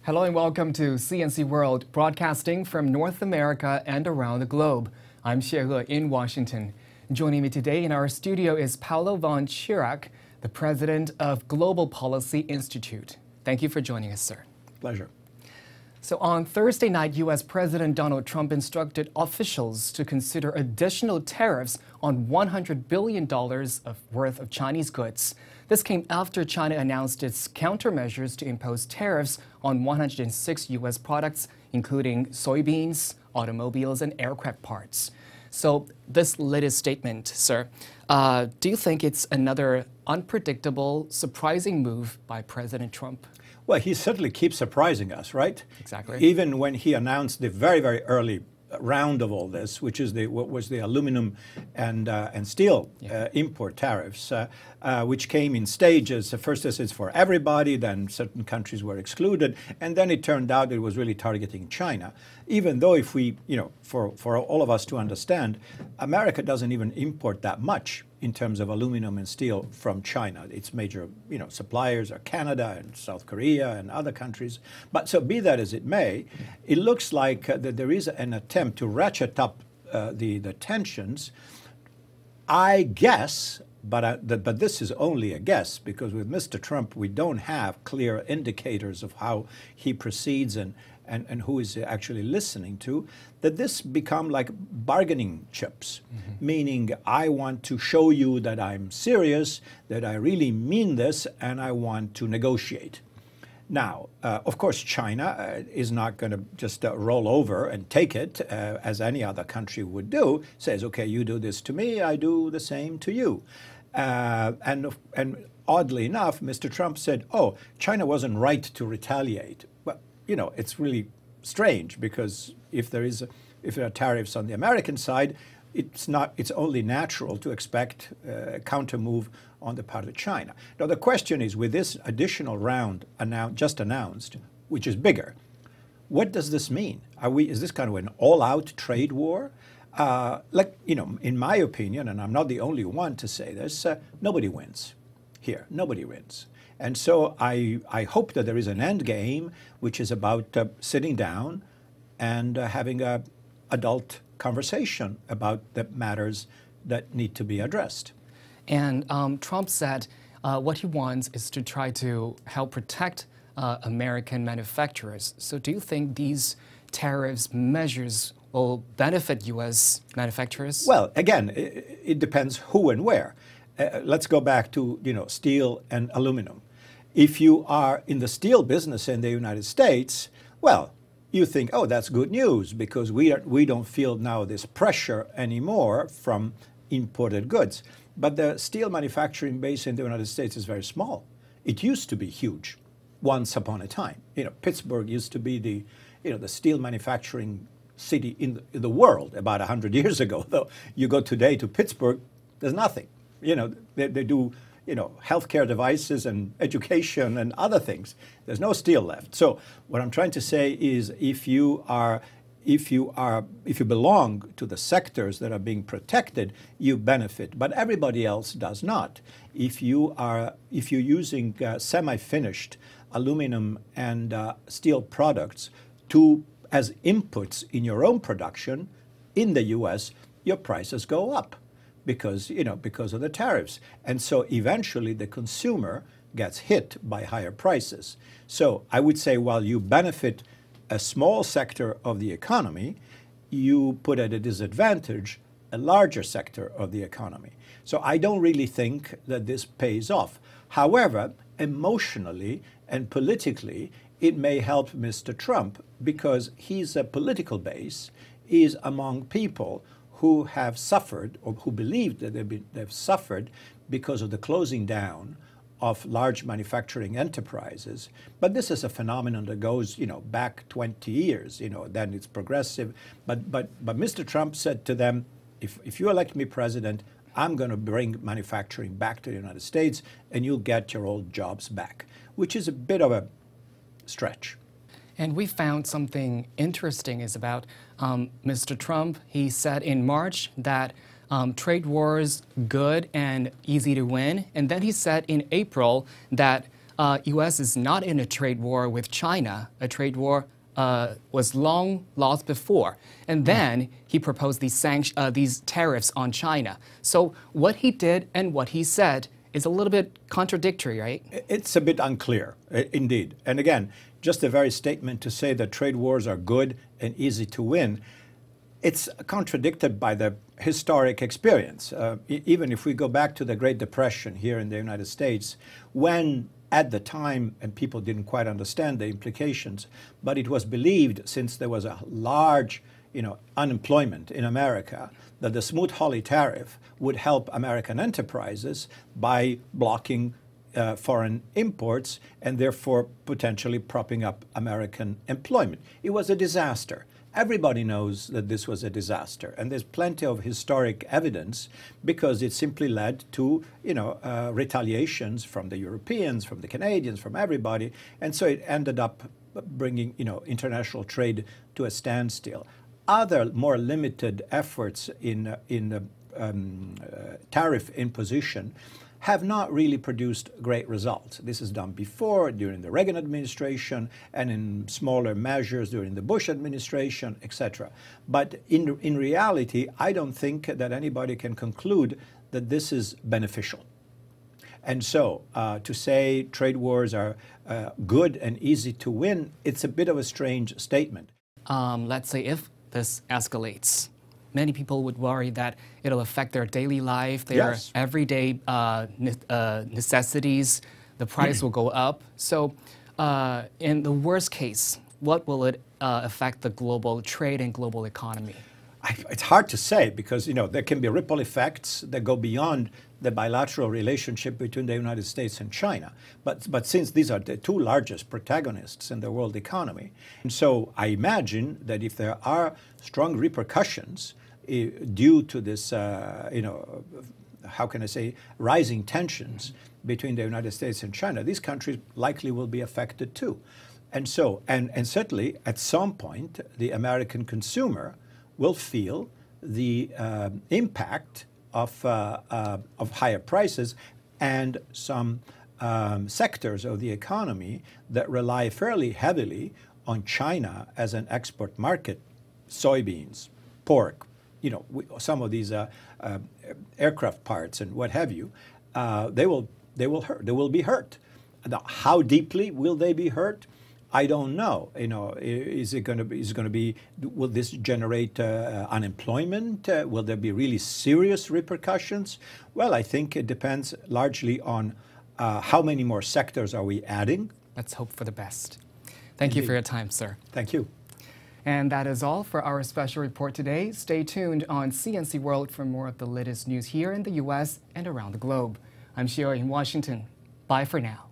Hello and welcome to CNC World, broadcasting from North America and around the globe. I'm Xie He in Washington. Joining me today in our studio is Paulo von Chirac, the president of Global Policy Institute. Thank you for joining us, sir. Pleasure. So on Thursday night, U.S. President Donald Trump instructed officials to consider additional tariffs on $100 billion worth of Chinese goods. This came after China announced its countermeasures to impose tariffs on 106 U.S. products, including soybeans, automobiles, and aircraft parts. So this latest statement, sir, do you think it's another unpredictable, surprising move by President Trump? Well, he certainly keeps surprising us, right? Exactly. Even when he announced the very, very early round of all this, which is what was the aluminum and steel import tariffs, which came in stages. First, it's for everybody, then certain countries were excluded, and then it turned out it was really targeting China. Even though if we, for all of us to understand, America doesn't even import that much in terms of aluminum and steel from China. Its major, suppliers are Canada and South Korea and other countries. But so be that as it may, it looks like that there is an attempt to ratchet up the tensions. I guess, but this is only a guess, because with Mr. Trump, we don't have clear indicators of how he proceeds and who is actually listening to, that this become like bargaining chips, meaning I want to show you that I'm serious, that I really mean this, and I want to negotiate. Now, of course, China is not going to just roll over and take it as any other country would do, says, okay, you do this to me, I do the same to you. And oddly enough, Mr. Trump said, oh, China wasn't right to retaliate. Well, it's really strange, because if there are tariffs on the American side, it's only natural to expect a counter move on the part of China. Now the question is, with this additional round just announced, which is bigger, what does this mean? Is this kind of an all-out trade war? In my opinion, and I'm not the only one to say this, nobody wins here. Nobody wins. And so I hope that there is an end game, which is about sitting down and having an adult conversation about the matters that need to be addressed. And Trump said what he wants is to try to help protect American manufacturers. So do you think these tariffs measures will benefit U.S. manufacturers? Well, again, it depends who and where. Let's go back to steel and aluminum. If you are in the steel business in the United States, well, you think, oh, that's good news, because we don't feel now this pressure anymore from imported goods. But the steel manufacturing base in the United States is very small. It used to be huge once upon a time. Pittsburgh used to be the steel manufacturing city in the world about 100 years ago. Though you go today to Pittsburgh, there's nothing. They do healthcare devices and education and other things. There's no steel left. So what I'm trying to say is, if you belong to the sectors that are being protected, you benefit, but everybody else does not. If you're using semi-finished aluminum and steel products as inputs in your own production in the U.S., your prices go up, because of the tariffs. And so eventually the consumer gets hit by higher prices. So I would say, while you benefit a small sector of the economy, you put at a disadvantage a larger sector of the economy. So I don't really think that this pays off. However, emotionally and politically, it may help Mr. Trump, because his political base is among people who have suffered, or who believe that they've suffered because of the closing down of large manufacturing enterprises. But this is a phenomenon that goes, back 20 years, then it's progressive. But Mr. Trump said to them, if you elect me president, I'm going to bring manufacturing back to the United States, and you'll get your old jobs back, which is a bit of a stretch. And we found something interesting is about Mr. Trump. He said in March that trade wars good and easy to win. And then he said in April that U.S. is not in a trade war with China. A trade war was long lost before. And then he proposed these tariffs on China. So what he did and what he said is a little bit contradictory, right? It's a bit unclear, indeed. And again, just the very statement to say that trade wars are good and easy to win, it's contradicted by the historic experience. Even if we go back to the Great Depression here in the United States, when at the time, and people didn't quite understand the implications, but it was believed, since there was a large unemployment in America, that the Smoot-Hawley tariff would help American enterprises by blocking foreign imports and therefore potentially propping up American employment. It was a disaster. Everybody knows that this was a disaster, and there's plenty of historic evidence because it simply led to, retaliations from the Europeans, from the Canadians, from everybody, and so it ended up bringing, international trade to a standstill. Other more limited efforts in tariff imposition have not really produced great results. This is done before, during the Reagan administration, and in smaller measures during the Bush administration, etc. But in reality, I don't think that anybody can conclude that this is beneficial. And so to say trade wars are good and easy to win, it's a bit of a strange statement. Let's say if this escalates, many people would worry that it'll affect their daily life, their everyday necessities. The price will go up. So in the worst case, what will it affect the global trade and global economy? It's hard to say because, there can be ripple effects that go beyond the bilateral relationship between the United States and China. But since these are the two largest protagonists in the world economy, and so I imagine that if there are strong repercussions due to this, how can I say, rising tensions between the United States and China, these countries likely will be affected too. And so, and certainly at some point, the American consumer will feel the impact of higher prices, and some sectors of the economy that rely fairly heavily on China as an export market, soybeans, pork, some of these aircraft parts and what have you, they will be hurt. Now, how deeply will they be hurt? I don't know. Is it going to be? Will this generate unemployment? Will there be really serious repercussions? Well, I think it depends largely on how many more sectors are we adding. Let's hope for the best. Thank you for your time, sir. Thank you. And that is all for our special report today. Stay tuned on CNC World for more of the latest news here in the U.S. and around the globe. I'm Shio in Washington. Bye for now.